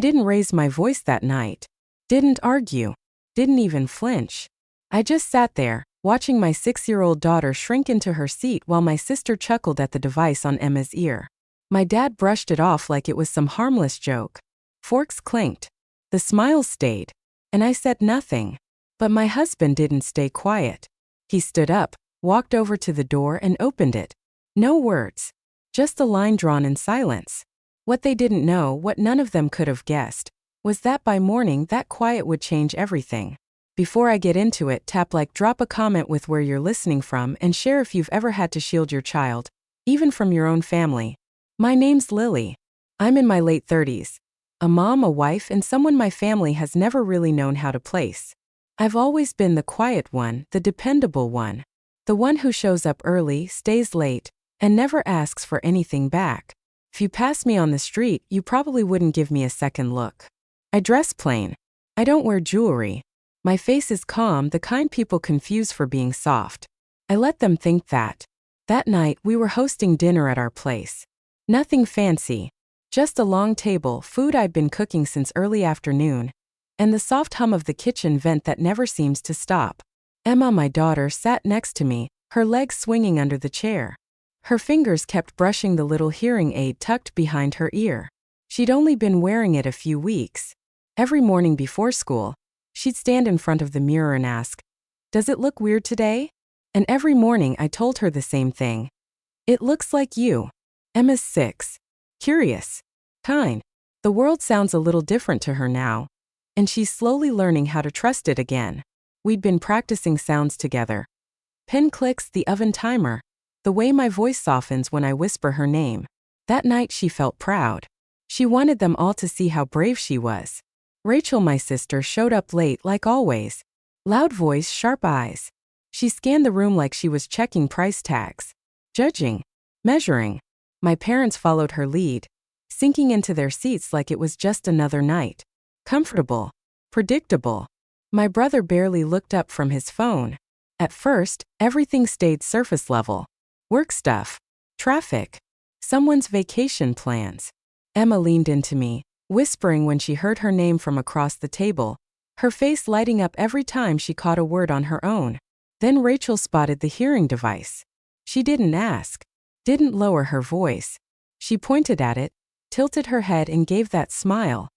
I didn't raise my voice that night. Didn't argue. Didn't even flinch. I just sat there, watching my 6-year-old daughter shrink into her seat while my sister chuckled at the device on Emma's ear. My dad brushed it off like it was some harmless joke. Forks clinked. The smiles stayed. And I said nothing. But my husband didn't stay quiet. He stood up, walked over to the door and opened it. No words. Just a line drawn in silence. What they didn't know, what none of them could have guessed, was that by morning that quiet would change everything. Before I get into it, drop a comment with where you're listening from and share if you've ever had to shield your child, even from your own family. My name's Lily. I'm in my late 30s. A mom, a wife, and someone my family has never really known how to place. I've always been the quiet one, the dependable one. The one who shows up early, stays late, and never asks for anything back. If you pass me on the street, you probably wouldn't give me a second look. I dress plain. I don't wear jewelry. My face is calm, the kind people confuse for being soft. I let them think that. That night, we were hosting dinner at our place. Nothing fancy. Just a long table, food I'd been cooking since early afternoon, and the soft hum of the kitchen vent that never seems to stop. Emma, my daughter, sat next to me, her legs swinging under the chair. Her fingers kept brushing the little hearing aid tucked behind her ear. She'd only been wearing it a few weeks. Every morning before school, she'd stand in front of the mirror and ask, "Does it look weird today?" And every morning I told her the same thing. "It looks like you." Emma's 6. Curious. Kind. The world sounds a little different to her now. And she's slowly learning how to trust it again. We'd been practicing sounds together. Pen clicks, the oven timer. The way my voice softens when I whisper her name. That night she felt proud. She wanted them all to see how brave she was. Rachel, my sister, showed up late like always. Loud voice, sharp eyes. She scanned the room like she was checking price tags. Judging. Measuring. My parents followed her lead, sinking into their seats like it was just another night. Comfortable. Predictable. My brother barely looked up from his phone. At first, everything stayed surface level. Work stuff. Traffic. Someone's vacation plans. Emma leaned into me, whispering when she heard her name from across the table, her face lighting up every time she caught a word on her own. Then Rachel spotted the hearing device. She didn't ask. Didn't lower her voice. She pointed at it, tilted her head and gave that smile.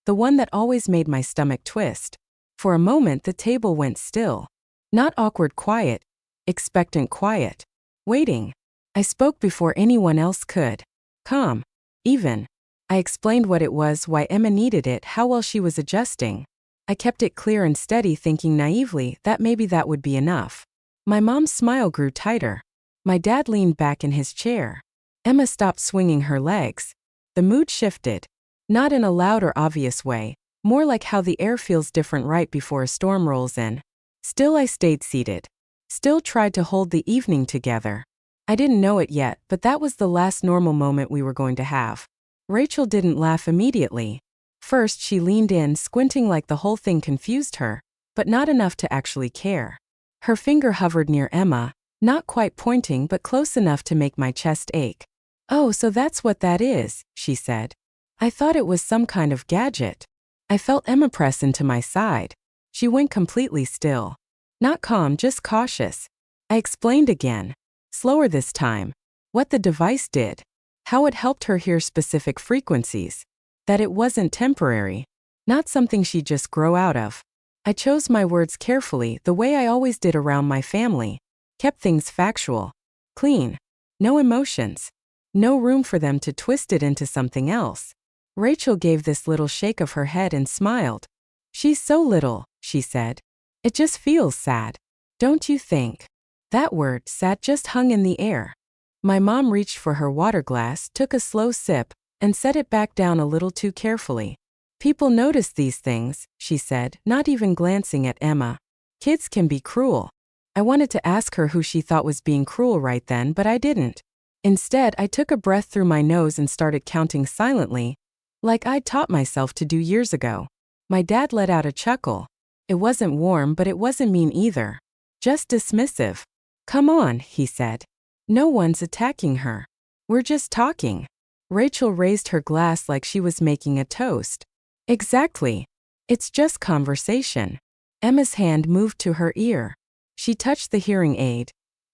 The one that always made my stomach twist. For a moment the table went still. Not awkward quiet. Expectant quiet. Waiting. I spoke before anyone else could. Calm. Even. I explained what it was, why Emma needed it, how well she was adjusting. I kept it clear and steady, thinking naively that maybe that would be enough. My mom's smile grew tighter. My dad leaned back in his chair. Emma stopped swinging her legs. The mood shifted. Not in a loud or obvious way, more like how the air feels different right before a storm rolls in. Still I stayed seated. Still tried to hold the evening together. I didn't know it yet, but that was the last normal moment we were going to have. Rachel didn't laugh immediately. First she leaned in, squinting like the whole thing confused her, but not enough to actually care. Her finger hovered near Emma, not quite pointing but close enough to make my chest ache. "Oh, so that's what that is," she said. I thought it was some kind of gadget. I felt Emma press into my side. She went completely still. Not calm, just cautious. I explained again. Slower this time. What the device did. How it helped her hear specific frequencies. That it wasn't temporary. Not something she'd just grow out of. I chose my words carefully, the way I always did around my family. Kept things factual. Clean. No emotions. No room for them to twist it into something else. Rachel gave this little shake of her head and smiled. "She's so little," she said. "It just feels sad. Don't you think?" That word, sad, just hung in the air. My mom reached for her water glass, took a slow sip, and set it back down a little too carefully. "People notice these things," she said, not even glancing at Emma. "Kids can be cruel." I wanted to ask her who she thought was being cruel right then, but I didn't. Instead, I took a breath through my nose and started counting silently, like I'd taught myself to do years ago. My dad let out a chuckle. It wasn't warm, but it wasn't mean either. Just dismissive. "Come on," he said. "No one's attacking her. We're just talking." Rachel raised her glass like she was making a toast. Exactly. It's just conversation. Emma's hand moved to her ear. She touched the hearing aid,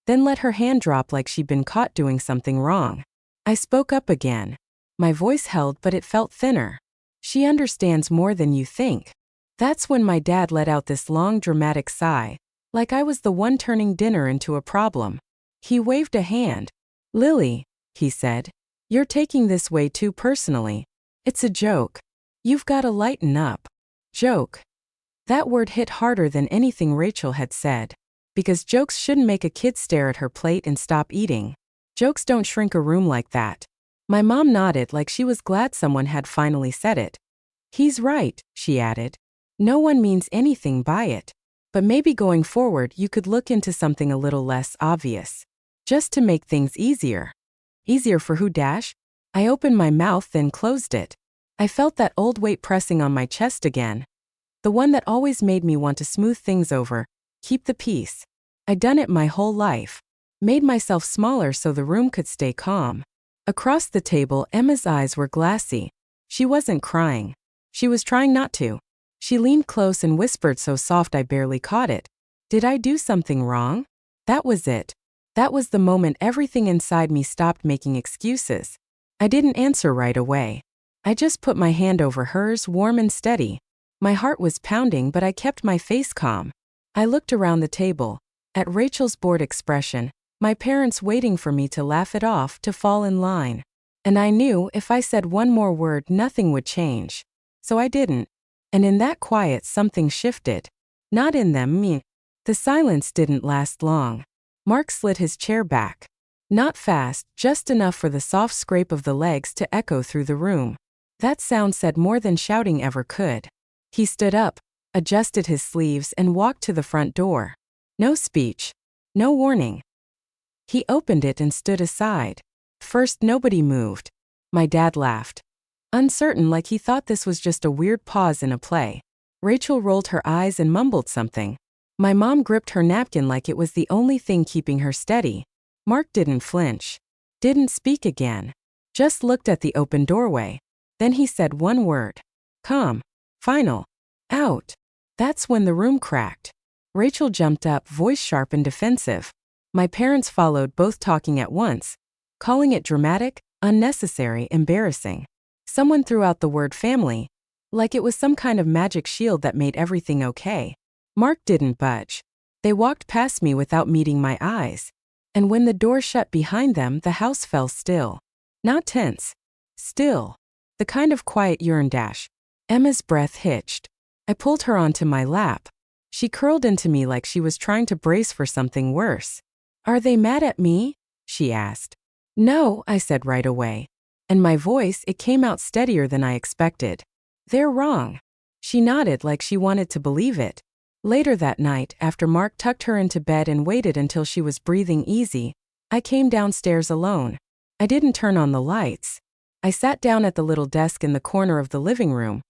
then let her hand drop like she'd been caught doing something wrong. I spoke up again. My voice held, but it felt thinner. She understands more than you think. That's when my dad let out this long, dramatic sigh, like I was the one turning dinner into a problem. He waved a hand. Lily, he said, you're taking this way too personally. It's a joke. You've got to lighten up. Joke. That word hit harder than anything Rachel had said. Because jokes shouldn't make a kid stare at her plate and stop eating. Jokes don't shrink a room like that. My mom nodded like she was glad someone had finally said it. He's right, she added. No one means anything by it. But maybe going forward you could look into something a little less obvious. Just to make things easier. Easier for who dash? I opened my mouth then closed it. I felt that old weight pressing on my chest again. The one that always made me want to smooth things over, keep the peace. I'd done it my whole life. Made myself smaller so the room could stay calm. Across the table, Emma's eyes were glassy. She wasn't crying. She was trying not to. She leaned close and whispered so soft I barely caught it. Did I do something wrong? That was it. That was the moment everything inside me stopped making excuses. I didn't answer right away. I just put my hand over hers, warm and steady. My heart was pounding, but I kept my face calm. I looked around the table, at Rachel's bored expression, my parents waiting for me to laugh it off, to fall in line. And I knew if I said one more word, nothing would change. So I didn't. And in that quiet, something shifted. Not in them, me. The silence didn't last long. Mark slid his chair back. Not fast, just enough for the soft scrape of the legs to echo through the room. That sound said more than shouting ever could. He stood up, adjusted his sleeves and walked to the front door. No speech. No warning. He opened it and stood aside. First, nobody moved. My dad laughed. Uncertain, like he thought this was just a weird pause in a play. Rachel rolled her eyes and mumbled something. My mom gripped her napkin like it was the only thing keeping her steady. Mark didn't flinch. Didn't speak again. Just looked at the open doorway. Then he said one word. Calm. Final. Out. That's when the room cracked. Rachel jumped up, voice sharp and defensive. My parents followed, both talking at once, calling it dramatic, unnecessary, embarrassing. Someone threw out the word family, like it was some kind of magic shield that made everything okay. Mark didn't budge. They walked past me without meeting my eyes. And when the door shut behind them, the house fell still. Not tense. Still. The kind of quiet urine dash. Emma's breath hitched. I pulled her onto my lap. She curled into me like she was trying to brace for something worse. Are they mad at me? She asked. No, I said right away. And my voice, it came out steadier than I expected. They're wrong. She nodded like she wanted to believe it. Later that night, after Mark tucked her into bed and waited until she was breathing easy, I came downstairs alone. I didn't turn on the lights. I sat down at the little desk in the corner of the living room,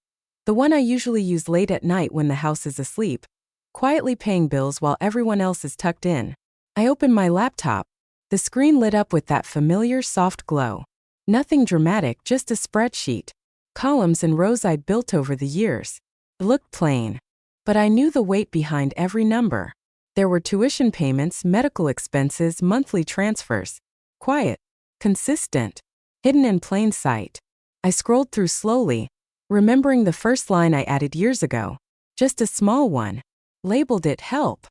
the one I usually use late at night when the house is asleep, quietly paying bills while everyone else is tucked in. I opened my laptop. The screen lit up with that familiar soft glow. Nothing dramatic, just a spreadsheet. Columns and rows I'd built over the years. It looked plain. But I knew the weight behind every number. There were tuition payments, medical expenses, monthly transfers. Quiet. Consistent. Hidden in plain sight. I scrolled through slowly, remembering the first line I added years ago. Just a small one. Labeled it help.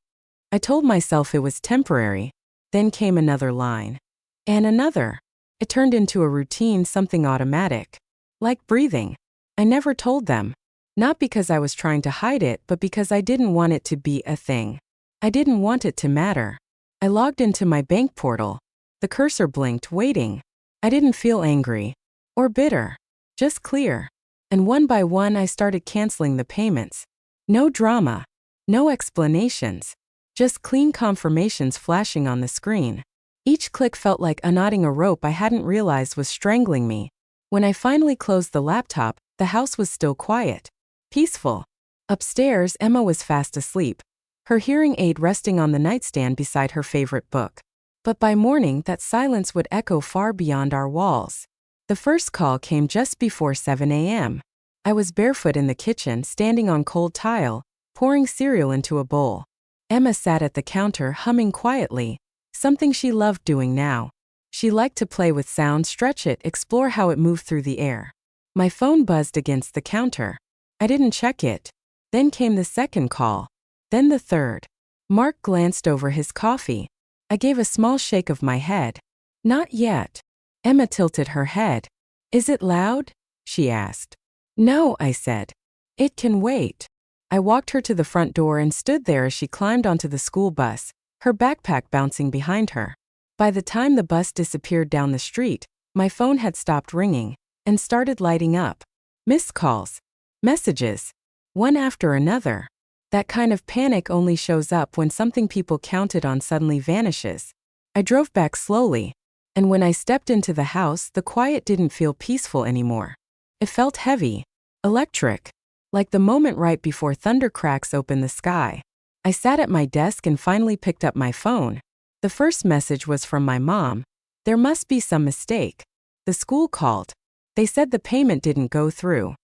I told myself it was temporary. Then came another line. And another. It turned into a routine, something automatic. Like breathing. I never told them. Not because I was trying to hide it, but because I didn't want it to be a thing. I didn't want it to matter. I logged into my bank portal. The cursor blinked, waiting. I didn't feel angry. Or bitter. Just clear. And one by one I started canceling the payments. No drama. No explanations. Just clean confirmations flashing on the screen. Each click felt like unknotting a rope I hadn't realized was strangling me. When I finally closed the laptop, the house was still quiet. Peaceful. Upstairs, Emma was fast asleep, her hearing aid resting on the nightstand beside her favorite book. But by morning, that silence would echo far beyond our walls. The first call came just before 7 a.m. I was barefoot in the kitchen, standing on cold tile, pouring cereal into a bowl. Emma sat at the counter humming quietly, something she loved doing now. She liked to play with sound, stretch it, explore how it moved through the air. My phone buzzed against the counter. I didn't check it. Then came the second call. Then the third. Mark glanced over his coffee. I gave a small shake of my head. Not yet. Emma tilted her head. Is it loud? She asked. No, I said. It can wait. I walked her to the front door and stood there as she climbed onto the school bus, her backpack bouncing behind her. By the time the bus disappeared down the street, my phone had stopped ringing and started lighting up. Missed calls. Messages. One after another. That kind of panic only shows up when something people counted on suddenly vanishes. I drove back slowly, and when I stepped into the house, the quiet didn't feel peaceful anymore. It felt heavy, electric, like the moment right before thunder cracks open the sky. I sat at my desk and finally picked up my phone. The first message was from my mom. There must be some mistake. The school called. They said the payment didn't go through.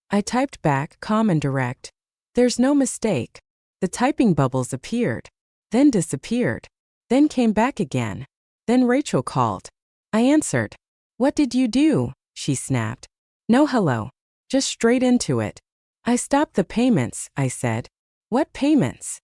I typed back, calm and direct. There's no mistake. The typing bubbles appeared, then disappeared, then came back again. Then Rachel called. I answered. What did you do? She snapped. No hello. Just straight into it. I stopped the payments, I said. What payments?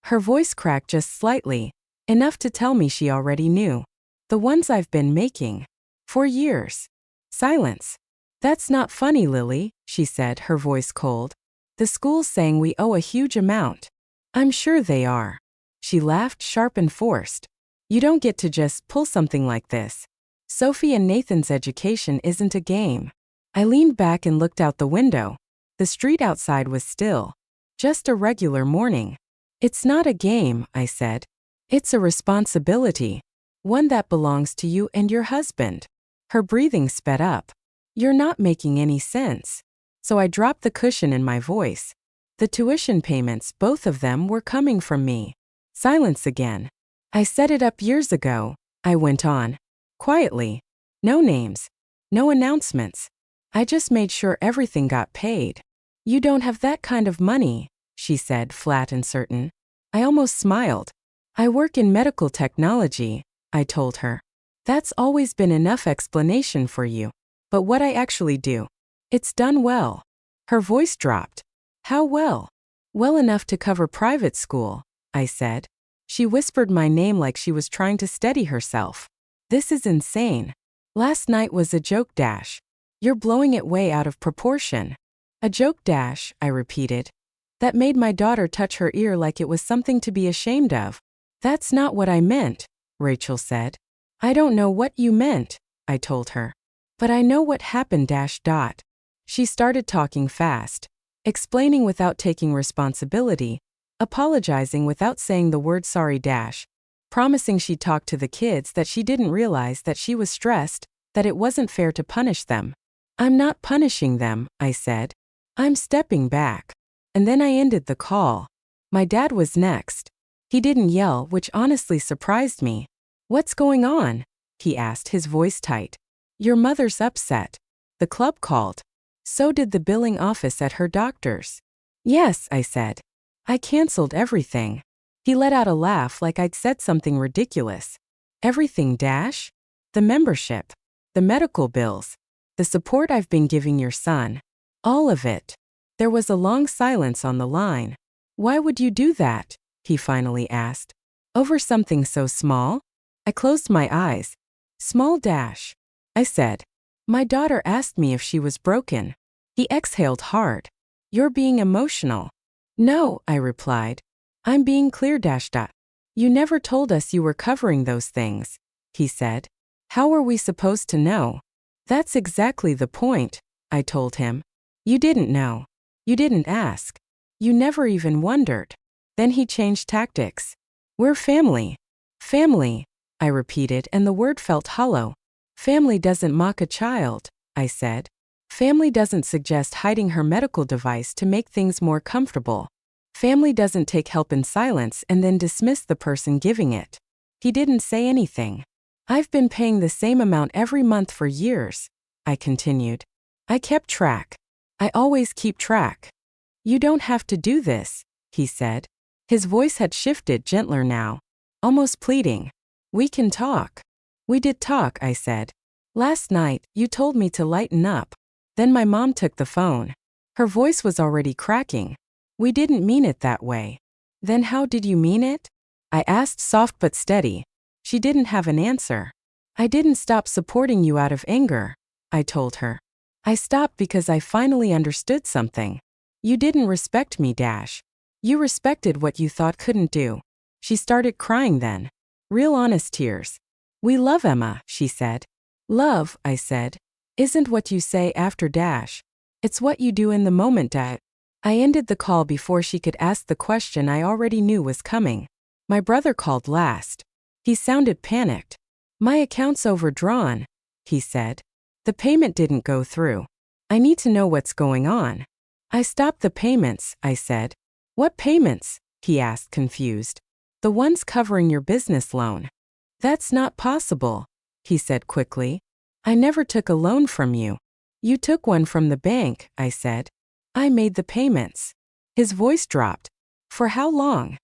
Her voice cracked just slightly, enough to tell me she already knew. The ones I've been making. For years. Silence. That's not funny, Lily, she said, her voice cold. The school's saying we owe a huge amount. I'm sure they are. She laughed, sharp and forced. You don't get to just pull something like this. Sophie and Nathan's education isn't a game. I leaned back and looked out the window. The street outside was still. Just a regular morning. It's not a game, I said. It's a responsibility. One that belongs to you and your husband. Her breathing sped up. You're not making any sense. So I dropped the cushion in my voice. The tuition payments, both of them, were coming from me. Silence again. I set it up years ago, I went on. Quietly. No names. No announcements. I just made sure everything got paid. You don't have that kind of money, she said, flat and certain. I almost smiled. I work in medical technology, I told her. That's always been enough explanation for you. But what I actually do, it's done well. Her voice dropped. How well? Well enough to cover private school, I said. She whispered my name like she was trying to steady herself. This is insane. Last night was a joke dash. You're blowing it way out of proportion. A joke dash, I repeated. That made my daughter touch her ear like it was something to be ashamed of. That's not what I meant, Rachel said. I don't know what you meant, I told her. But I know what happened. She started talking fast, explaining without taking responsibility, apologizing without saying the word sorry. Promising she'd talk to the kids, that she didn't realize that she was stressed, that it wasn't fair to punish them. I'm not punishing them, I said. I'm stepping back. And then I ended the call. My dad was next. He didn't yell, which honestly surprised me. What's going on? He asked, his voice tight. Your mother's upset. The club called. So did the billing office at her doctor's. Yes, I said. I canceled everything. He let out a laugh like I'd said something ridiculous. Everything? The membership. The medical bills. The support I've been giving your son. All of it. There was a long silence on the line. Why would you do that? He finally asked. Over something so small? I closed my eyes. Small. I said. My daughter asked me if she was broken. He exhaled hard. You're being emotional. No, I replied. I'm being clear. You never told us you were covering those things, he said. How were we supposed to know? That's exactly the point, I told him. You didn't know. You didn't ask. You never even wondered. Then he changed tactics. We're family. Family, I repeated, and the word felt hollow. Family doesn't mock a child, I said. Family doesn't suggest hiding her medical device to make things more comfortable. Family doesn't take help in silence and then dismiss the person giving it. He didn't say anything. I've been paying the same amount every month for years, I continued. I kept track. I always keep track. You don't have to do this, he said. His voice had shifted gentler now, almost pleading. We can talk. We did talk, I said. Last night, you told me to lighten up. Then my mom took the phone. Her voice was already cracking. We didn't mean it that way. Then how did you mean it? I asked, soft but steady. She didn't have an answer. I didn't stop supporting you out of anger, I told her. I stopped because I finally understood something. You didn't respect me, Dash. You respected what you thought couldn't do. She started crying then. Real honest tears. We love Emma, she said. Love, I said, isn't what you say after Dash. It's what you do in the moment, Dad. I ended the call before she could ask the question I already knew was coming. My brother called last. He sounded panicked. My account's overdrawn, he said. The payment didn't go through. I need to know what's going on. I stopped the payments, I said. What payments? He asked, confused. The ones covering your business loan. That's not possible, he said quickly. I never took a loan from you. You took one from the bank, I said. I made the payments. His voice dropped. For how long?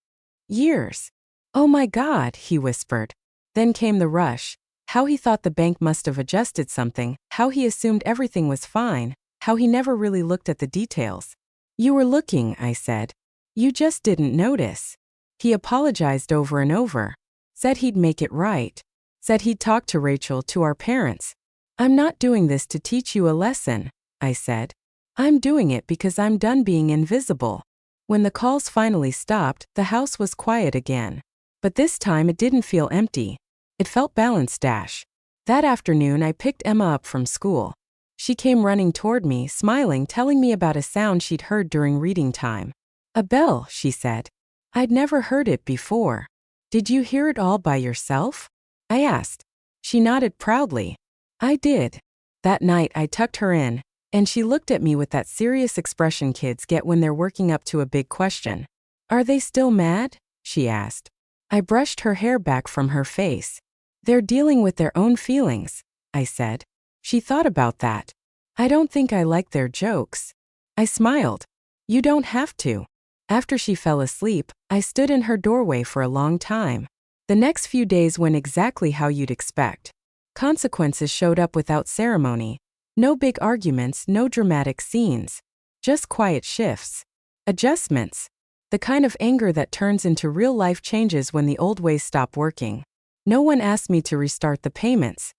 Years. Oh my God, he whispered. Then came the rush. How he thought the bank must have adjusted something, how he assumed everything was fine, how he never really looked at the details. You were looking, I said. You just didn't notice. He apologized over and over. Said he'd make it right. Said he'd talk to Rachel, to our parents. I'm not doing this to teach you a lesson, I said. I'm doing it because I'm done being invisible. When the calls finally stopped, the house was quiet again. But this time it didn't feel empty. It felt balanced, Dash. That afternoon I picked Emma up from school. She came running toward me, smiling, telling me about a sound she'd heard during reading time. A bell, she said. I'd never heard it before. Did you hear it all by yourself? I asked. She nodded proudly. I did. That night I tucked her in, and she looked at me with that serious expression kids get when they're working up to a big question. Are they still mad? She asked. I brushed her hair back from her face. They're dealing with their own feelings, I said. She thought about that. I don't think I like their jokes. I smiled. You don't have to. After she fell asleep, I stood in her doorway for a long time. The next few days went exactly how you'd expect. Consequences showed up without ceremony. No big arguments, no dramatic scenes. Just quiet shifts. Adjustments. The kind of anger that turns into real-life changes when the old ways stop working. No one asked me to restart the payments.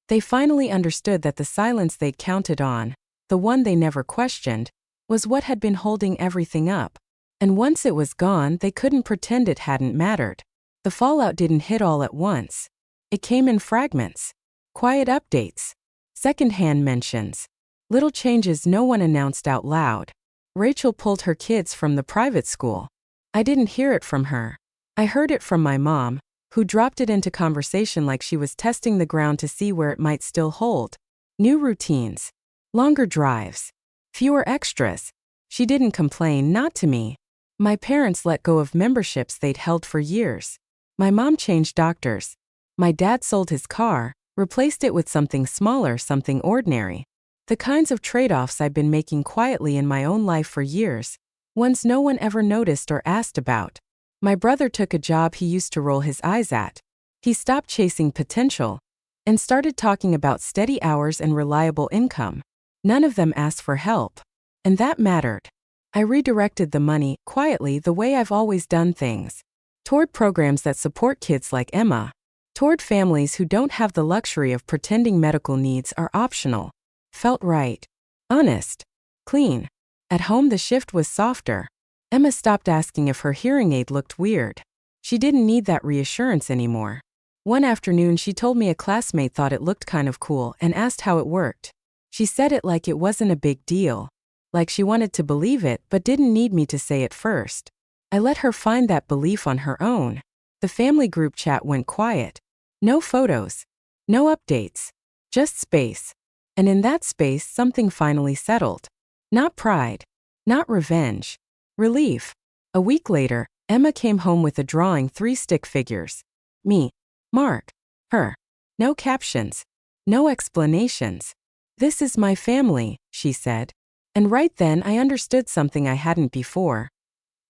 They finally understood that the silence they'd counted on, the one they never questioned, was what had been holding everything up. And once it was gone, they couldn't pretend it hadn't mattered. The fallout didn't hit all at once. It came in fragments. Quiet updates. Second-hand mentions. Little changes no one announced out loud. Rachel pulled her kids from the private school. I didn't hear it from her. I heard it from my mom, who dropped it into conversation like she was testing the ground to see where it might still hold. New routines. Longer drives. Fewer extras. She didn't complain, not to me. My parents let go of memberships they'd held for years. My mom changed doctors. My dad sold his car, replaced it with something smaller, something ordinary. The kinds of trade-offs I've been making quietly in my own life for years, ones no one ever noticed or asked about. My brother took a job he used to roll his eyes at. He stopped chasing potential and started talking about steady hours and reliable income. None of them asked for help, and that mattered. I redirected the money, quietly, the way I've always done things, toward programs that support kids like Emma, toward families who don't have the luxury of pretending medical needs are optional. Felt right. Honest. Clean. At home the shift was softer. Emma stopped asking if her hearing aid looked weird. She didn't need that reassurance anymore. One afternoon she told me a classmate thought it looked kind of cool and asked how it worked. She said it like it wasn't a big deal. Like she wanted to believe it but didn't need me to say it first. I let her find that belief on her own. The family group chat went quiet. No photos. No updates. Just space. And in that space something finally settled. Not pride. Not revenge. Relief. A week later, Emma came home with a drawing, 3 stick figures. Me. Mark. Her. No captions. No explanations. This is my family, she said. And right then I understood something I hadn't before.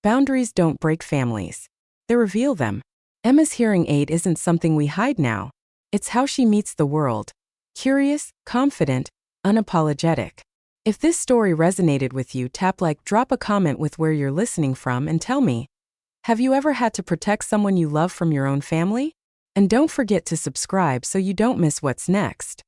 Boundaries don't break families. They reveal them. Emma's hearing aid isn't something we hide now. It's how she meets the world. Curious, confident, unapologetic. If this story resonated with you, tap like, drop a comment with where you're listening from, and tell me, have you ever had to protect someone you love from your own family? And don't forget to subscribe so you don't miss what's next.